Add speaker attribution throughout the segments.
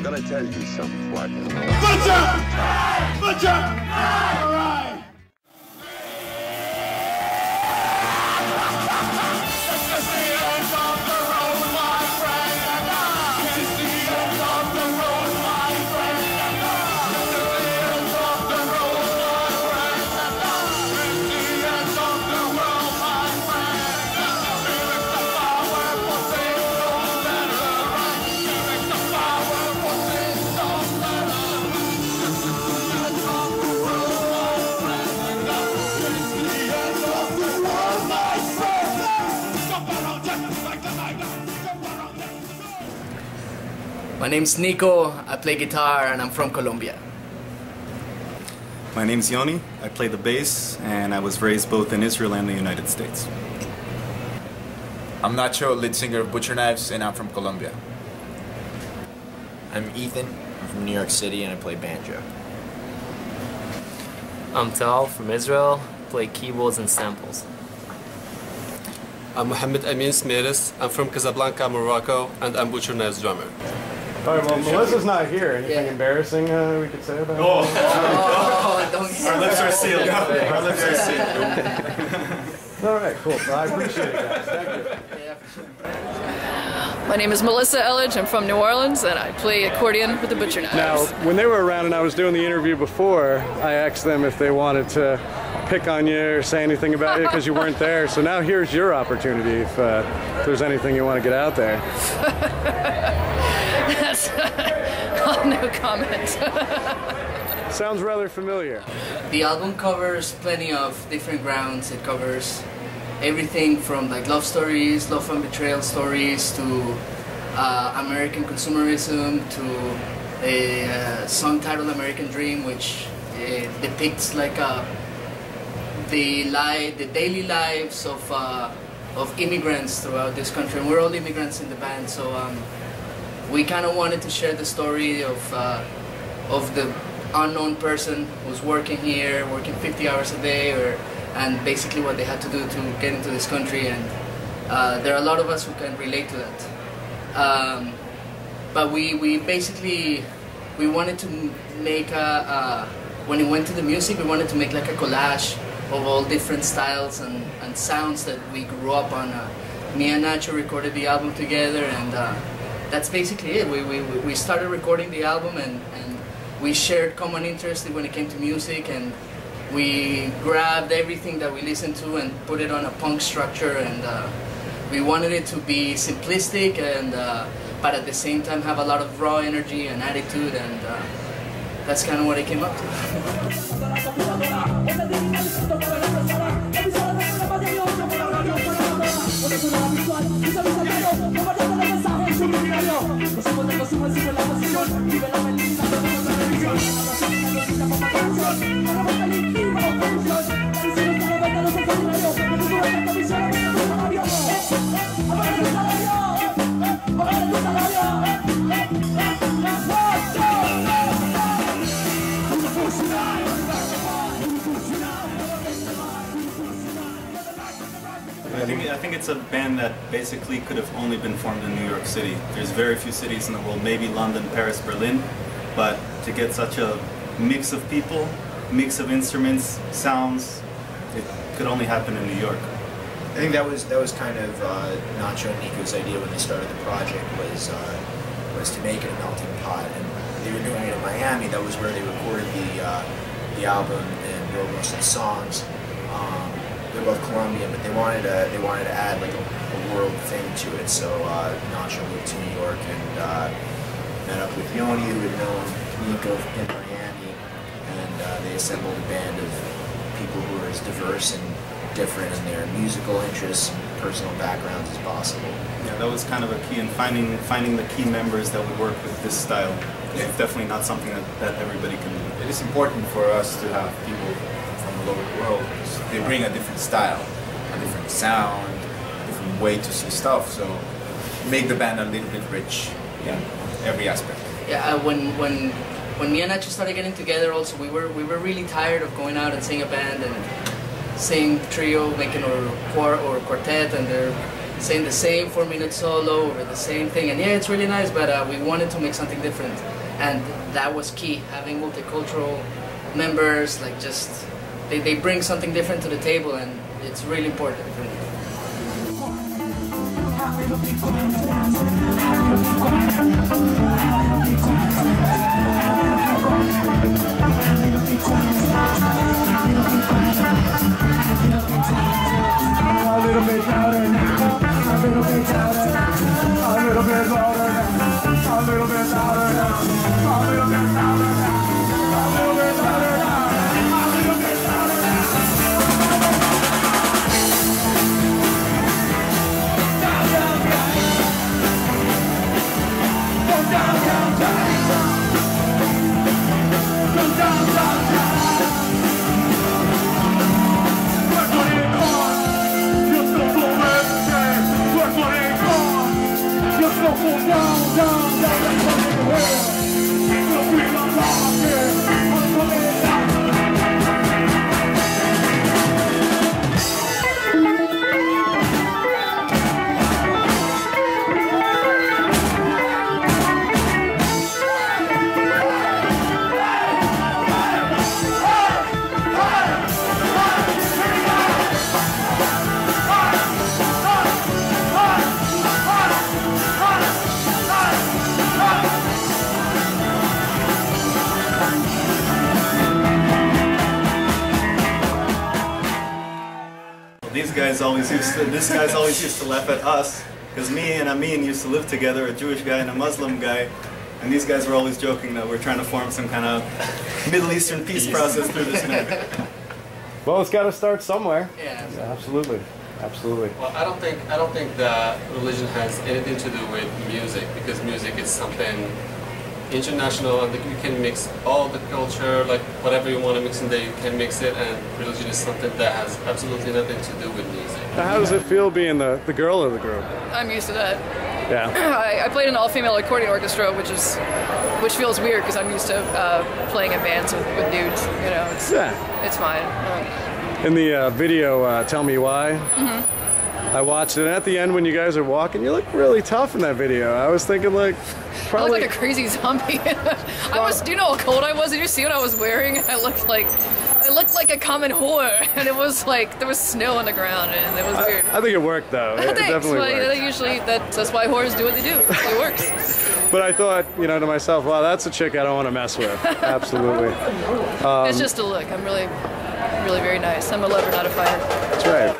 Speaker 1: gonna tell you something, what?
Speaker 2: Butcher! Butcher! All right!
Speaker 3: My name's Nikko, I play guitar and I'm from Colombia.
Speaker 4: My name's Yoni, I play the bass and I was raised both in Israel and the United States.
Speaker 5: I'm Nacho, lead singer of Butcher Knives, and I'm from Colombia.
Speaker 6: I'm Ethan, I'm from New York City and I play banjo.
Speaker 7: I'm Tal from Israel, play keyboards and samples.
Speaker 8: I'm Mohamed Amine Smires, I'm from Casablanca, Morocco, and I'm Butcher Knives drummer.
Speaker 9: All right, well, Melissa's not here. Anything embarrassing we could say about her?
Speaker 4: Don't our lips are sealed. Our lips are sealed.
Speaker 9: All right, cool. Well, I appreciate it, guys. Thank you.
Speaker 10: My name is Melissa Elledge. I'm from New Orleans, and I play accordion with the Butcher Knives.
Speaker 9: Now, when they were around and I was doing the interview before, I asked them if they wanted to pick on you or say anything about you because you weren't there. So now here's your opportunity if there's anything you want to get out there.
Speaker 10: That's no comment.
Speaker 9: Sounds rather familiar.
Speaker 3: The album covers plenty of different grounds. It covers everything from like love stories, love and betrayal stories, to American consumerism, to a song titled American Dream, which depicts like the daily lives of immigrants throughout this country. And we're all immigrants in the band, so we kind of wanted to share the story of the unknown person who's working here, working 50 hours a day, and basically what they had to do to get into this country. And there are a lot of us who can relate to that. But we basically wanted to make when it went to the music, we wanted to make like a collage of all different styles and sounds that we grew up on. Me and Nacho recorded the album together, and that's basically it. We started recording the album, and we shared common interest when it came to music, and we grabbed everything that we listened to and put it on a punk structure, and we wanted it to be simplistic, and but at the same time have a lot of raw energy and attitude, and that's kind of what I came up to.
Speaker 4: I think it's a band that basically could have only been formed in New York City. There's very few cities in the world, maybe London, Paris, Berlin, but to get such a mix of people, mix of instruments, sounds, it could only happen in New York.
Speaker 6: I think that was kind of Nacho and Nikko's idea when they started the project, was to make it a melting pot, and they were doing it in Miami. That was where they recorded the album and wrote most of the songs. They're both Colombian, but they wanted to add like a world thing to it. So Nacho moved to New York and met up with Yoni, who had known Nikko in Miami, and they assembled a band of people who are as diverse and different in their musical interests and personal backgrounds as possible.
Speaker 4: Yeah, that was kind of a key in finding the key members that would work with this style. It's definitely not something that everybody can do.
Speaker 5: It is important for us to have people from all over the world. They bring a different style, a different sound, a different way to see stuff. So make the band a little bit rich in every aspect.
Speaker 3: Yeah, when me and Nacho started getting together, also we were really tired of going out and seeing a band and seeing trio making or quartet, and they're saying the same 4-minute solo or the same thing, and yeah, it's really nice, but we wanted to make something different, and that was key, having multicultural members, like just, they bring something different to the table, and it's really important for me.
Speaker 2: A little bit louder now, a little bit louder now, a little bit louder now, a little bit louder now, a little bit louder now, a little bit louder now, a little bit louder now. Down, down, down. Go down, down, down. Go down, down, down. We're putting it on. You're so full everything. We're putting it on. You're so full down, down, down. That's fucking hell. We'll be alive here. I'm putting it down.
Speaker 4: This guy's always used to laugh at us, because me and Amin used to live together, a Jewish guy and a Muslim guy, and these guys were always joking that we're trying to form some kind of Middle Eastern peace process through this music.
Speaker 9: Well, it's got to start somewhere.
Speaker 3: Yeah.
Speaker 9: Absolutely. Absolutely.
Speaker 8: Well, I don't think that religion has anything to do with music, because music is something international, and you can mix all the culture, like whatever you want to mix in there, you can mix it, and religion is something that has absolutely nothing to do with music.
Speaker 9: How does it feel being the girl of the group?
Speaker 10: I'm used to that.
Speaker 9: Yeah.
Speaker 10: I played in an all-female accordion orchestra, which feels weird because I'm used to playing in bands with dudes. You know, it's fine.
Speaker 9: In the video, Tell Me Why, I watched it, and at the end when you guys are walking, you look really tough in that video. I was thinking like, probably...
Speaker 10: I look like a crazy zombie. Do you know how cold I was? Did you see what I was wearing? I looked like a common whore, and it was like there was snow on the ground, and it was weird.
Speaker 9: I think it worked though. It definitely worked.
Speaker 10: Usually that's why whores do what they do. It works.
Speaker 9: But I thought, to myself, wow, that's a chick I don't want to mess with. Absolutely.
Speaker 10: It's just a look. I'm really, really very nice. I'm a lover, not a fighter.
Speaker 9: That's right.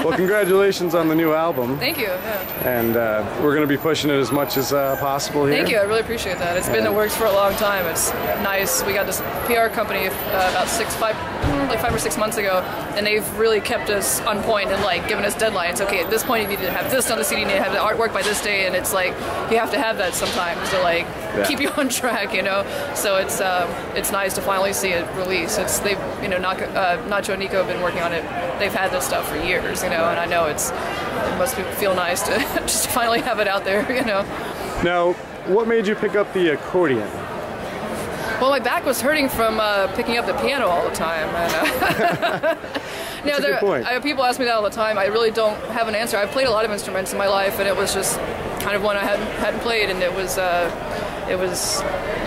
Speaker 9: Well, congratulations on the new album.
Speaker 10: Thank you. Yeah.
Speaker 9: And we're going to be pushing it as much as possible here.
Speaker 10: Thank you. I really appreciate that. It's been in the works for a long time. It's nice. We got this PR company about 5 or 6 months ago, and they've really kept us on point and like given us deadlines. Okay, at this point you need to have this on the CD, you need to have the artwork by this day, and it's like you have to have that sometimes to like keep you on track, So it's nice to finally see it release. They've Nacho and Nikko have been working on it. They've had this stuff for years, and I know it must feel nice to just finally have it out there,
Speaker 9: Now, what made you pick up the accordion?
Speaker 10: Well, my back was hurting from picking up the piano all the time.
Speaker 9: That's a good point.
Speaker 10: People ask me that all the time. I really don't have an answer. I've played a lot of instruments in my life, and it was just kind of one I hadn't played, and it was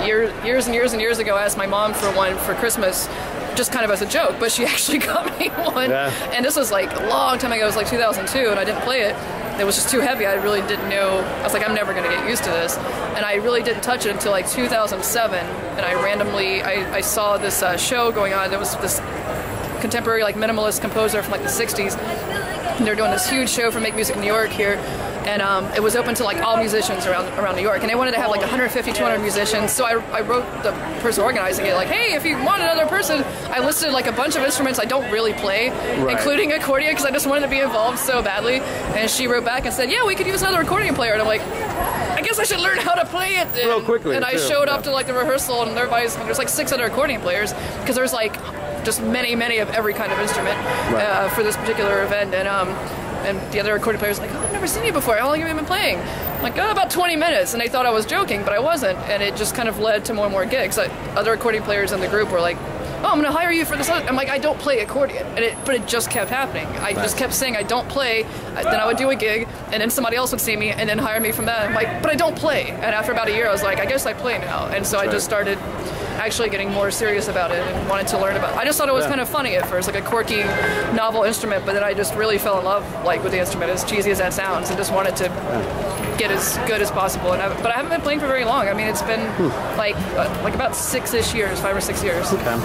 Speaker 10: years and years and years ago. I asked my mom for one for Christmas, just kind of as a joke, but she actually got me one. Yeah. And this was like a long time ago. It was like 2002, and I didn't play it. it was just too heavy. I really didn't know. I was like, I'm never going to get used to this. And I really didn't touch it until like 2007. And I randomly, I saw this show going on. There was this contemporary like minimalist composer from like the 60s. And they're doing this huge show for Make Music New York here. And it was open to like all musicians around New York, and they wanted to have like 150, 200 musicians. So I wrote the person organizing it like, hey, if you want another person, I listed like a bunch of instruments I don't really play, including accordion, because I just wanted to be involved so badly. And she wrote back and said, yeah, we could use another accordion player. And I'm like, I guess I should learn how to play it. And,
Speaker 9: real quickly.
Speaker 10: And I showed up to like the rehearsal, and there's like 6 other accordion players, because there's like just many of every kind of instrument for this particular event. And the other accordion players like, oh, I've never seen you before. How long have you been playing? I'm like, oh, about 20 minutes. And they thought I was joking, but I wasn't. And it just kind of led to more and more gigs. Other accordion players in the group were like, oh, I'm going to hire you for this. I'm like, I don't play accordion. But it just kept happening. I just kept saying I don't play. Then I would do a gig, and then somebody else would see me and then hire me from that. I'm like, but I don't play. And after about a year, I was like, I guess I play now. And so I just started actually getting more serious about it and wanted to learn about it. I just thought it was kind of funny at first, like a quirky, novel instrument, but then I just really fell in love with the instrument, as cheesy as that sounds, and just wanted to get as good as possible. But I haven't been playing for very long. I mean, it's been like about 6-ish years, 5 or 6 years.
Speaker 9: Okay.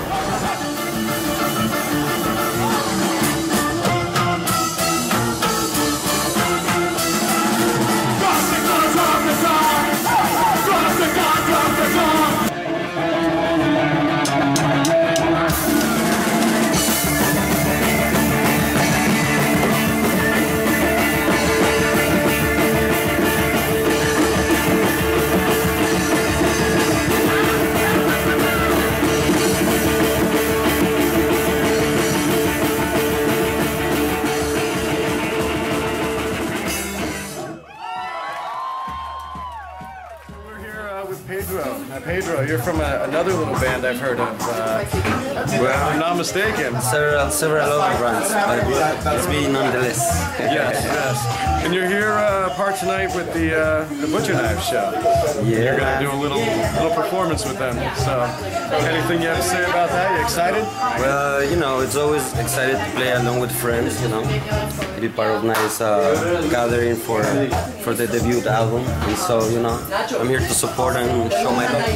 Speaker 9: Pedro, you're from another little band I've heard of. Well, I'm not mistaken.
Speaker 1: Several other bands, but it's me nonetheless.
Speaker 9: Yes. And you're here part tonight with the Butcher Knife show.
Speaker 1: Yeah.
Speaker 9: You're gonna do a little performance with them. So, anything you have to say about that? You excited?
Speaker 1: Well, you know, it's always excited to play along with friends. You know, be part of nice gathering for the debut album. And so, you know, I'm here to support and show my love.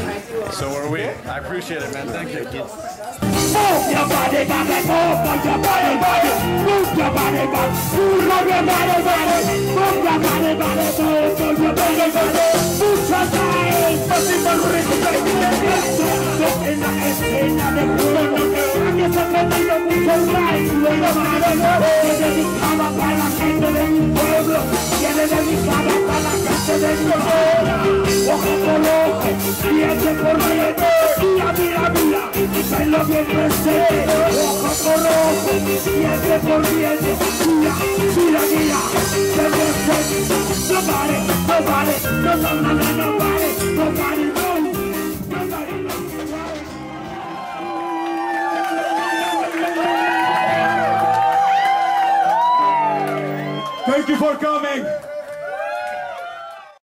Speaker 9: So are we. I appreciate it, man. Thank you.
Speaker 2: Move your body, body, move your body, body, move your body, body, move your body, body, move your body, body, move your body, body, mucho time, pasivo rico, en la escena de puro que se ha perdido mucho time, luego que dedicaba para la gente de mi pueblo, viene dedicada para la gente de mi pueblo, ojo por ojo, diente por diente, mira, ven lo que crece, ojo por ojo, diente por diente, mira, nobody, Thank you for coming.